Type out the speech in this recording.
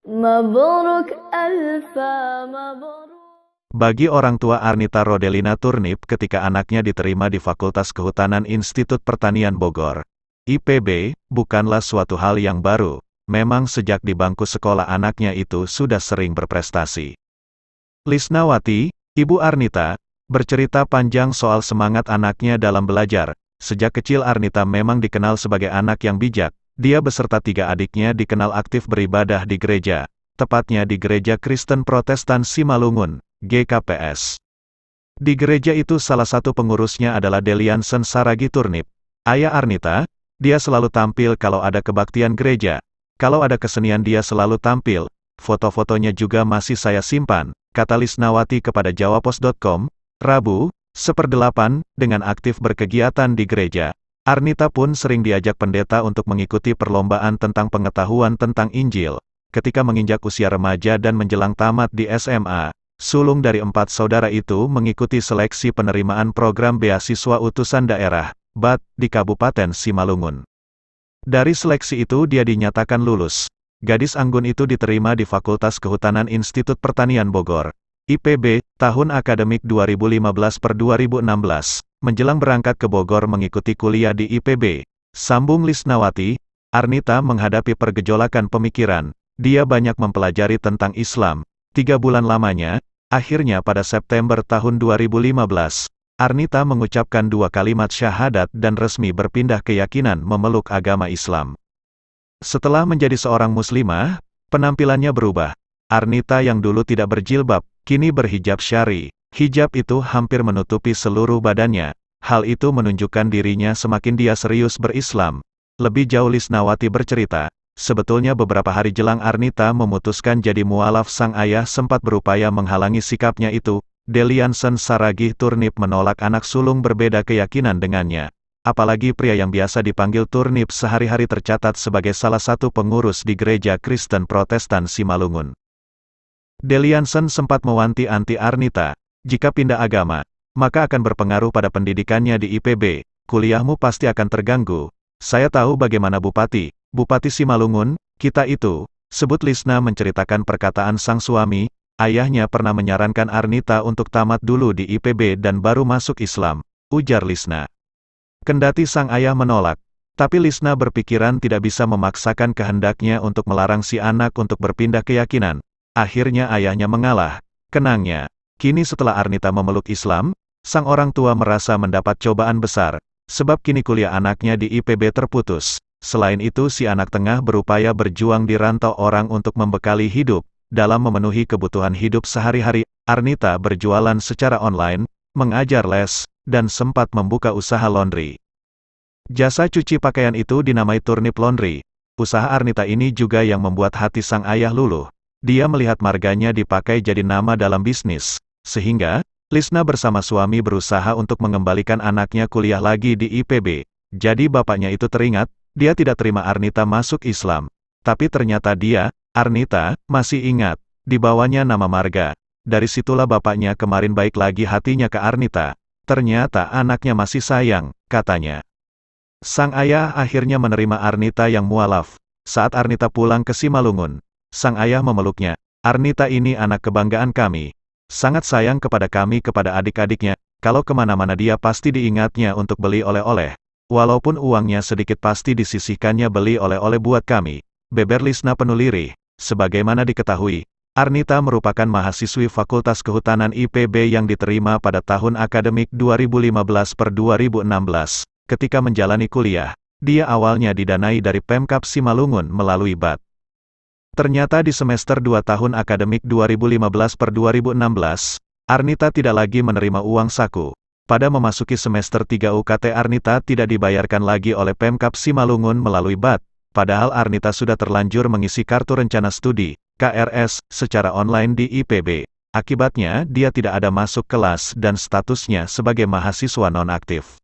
مبروك ألف مبروك. Bagi orang tua Arnita Rodelina Turnip ketika anaknya diterima di Fakultas Kehutanan Institut Pertanian Bogor, IPB, bukanlah suatu hal yang baru. Memang sejak di bangku sekolah anaknya itu sudah sering berprestasi. Lisnawati, ibu Arnita, bercerita panjang soal semangat anaknya dalam belajar. Sejak kecil Arnita memang dikenal sebagai anak yang bijak. Dia beserta 3 adiknya dikenal aktif beribadah di gereja, tepatnya di Gereja Kristen Protestan Simalungun, GKPS. Di gereja itu salah satu pengurusnya adalah Deliansen Saragi Turnip, ayah Arnita. Dia selalu tampil kalau ada kebaktian gereja. Kalau ada kesenian dia selalu tampil. Foto-fotonya juga masih saya simpan, kata Lisnawati kepada jawapos.com, Rabu, 1/8, dengan aktif berkegiatan di gereja. Arnita pun sering diajak pendeta untuk mengikuti perlombaan tentang pengetahuan tentang Injil. Ketika menginjak usia remaja dan menjelang tamat di SMA, sulung dari 4 saudara itu mengikuti seleksi penerimaan program beasiswa utusan daerah, BAT, di Kabupaten Simalungun. Dari seleksi itu dia dinyatakan lulus. Gadis anggun itu diterima di Fakultas Kehutanan Institut Pertanian Bogor, IPB, tahun akademik 2015-2016. Menjelang berangkat ke Bogor mengikuti kuliah di IPB, sambung Lisnawati, Arnita menghadapi pergejolakan pemikiran. Dia banyak mempelajari tentang Islam. 3 bulan lamanya, akhirnya pada September tahun 2015, Arnita mengucapkan 2 kalimat syahadat dan resmi berpindah keyakinan memeluk agama Islam. Setelah menjadi seorang muslimah, penampilannya berubah. Arnita yang dulu tidak berjilbab, kini berhijab syari. Hijab itu hampir menutupi seluruh badannya. Hal itu menunjukkan dirinya semakin dia serius berislam. Lebih jauh Lisnawati bercerita, sebetulnya beberapa hari jelang Arnita memutuskan jadi mualaf, sang ayah sempat berupaya menghalangi sikapnya itu. Deliansen Saragih Turnip menolak anak sulung berbeda keyakinan dengannya. Apalagi pria yang biasa dipanggil Turnip sehari-hari tercatat sebagai salah satu pengurus di Gereja Kristen Protestan Simalungun. Deliansen sempat mewanti-anti Arnita, jika pindah agama, maka akan berpengaruh pada pendidikannya di IPB, kuliahmu pasti akan terganggu. Saya tahu bagaimana Bupati Simalungun, kita itu, sebut Lisna menceritakan perkataan sang suami. Ayahnya pernah menyarankan Arnita untuk tamat dulu di IPB dan baru masuk Islam, ujar Lisna. Kendati sang ayah menolak, tapi Lisna berpikiran tidak bisa memaksakan kehendaknya untuk melarang si anak untuk berpindah keyakinan. Akhirnya ayahnya mengalah. Kenangnya, kini setelah Arnita memeluk Islam, sang orang tua merasa mendapat cobaan besar, sebab kini kuliah anaknya di IPB terputus. Selain itu si anak tengah berupaya berjuang di rantau orang untuk membekali hidup. Dalam memenuhi kebutuhan hidup sehari-hari, Arnita berjualan secara online, mengajar les, dan sempat membuka usaha laundry. Jasa cuci pakaian itu dinamai Turnip Laundry. Usaha Arnita ini juga yang membuat hati sang ayah luluh. Dia melihat marganya dipakai jadi nama dalam bisnis, sehingga Lisna bersama suami berusaha untuk mengembalikan anaknya kuliah lagi di IPB. Jadi bapaknya itu teringat, dia tidak terima Arnita masuk Islam. Tapi ternyata dia, Arnita, masih ingat, dibawanya nama marga. Dari situlah bapaknya kemarin baik lagi hatinya ke Arnita. Ternyata anaknya masih sayang, katanya. Sang ayah akhirnya menerima Arnita yang mualaf. Saat Arnita pulang ke Simalungun, sang ayah memeluknya. Arnita ini anak kebanggaan kami. Sangat sayang kepada kami, kepada adik-adiknya. Kalau kemana-mana dia pasti diingatnya untuk beli oleh-oleh. Walaupun uangnya sedikit pasti disisihkannya beli oleh-oleh buat kami. Beber Lisna penuh lirih. Sebagaimana diketahui, Arnita merupakan mahasiswi Fakultas Kehutanan IPB yang diterima pada tahun akademik 2015-2016. Ketika menjalani kuliah, dia awalnya didanai dari Pemkab Simalungun melalui BAT. Ternyata di semester 2 tahun akademik 2015-2016, Arnita tidak lagi menerima uang saku. Pada memasuki semester 3 UKT Arnita tidak dibayarkan lagi oleh Pemkab Simalungun melalui BAT. Padahal Arnita sudah terlanjur mengisi Kartu Rencana Studi, KRS, secara online di IPB. Akibatnya, dia tidak ada masuk kelas dan statusnya sebagai mahasiswa nonaktif.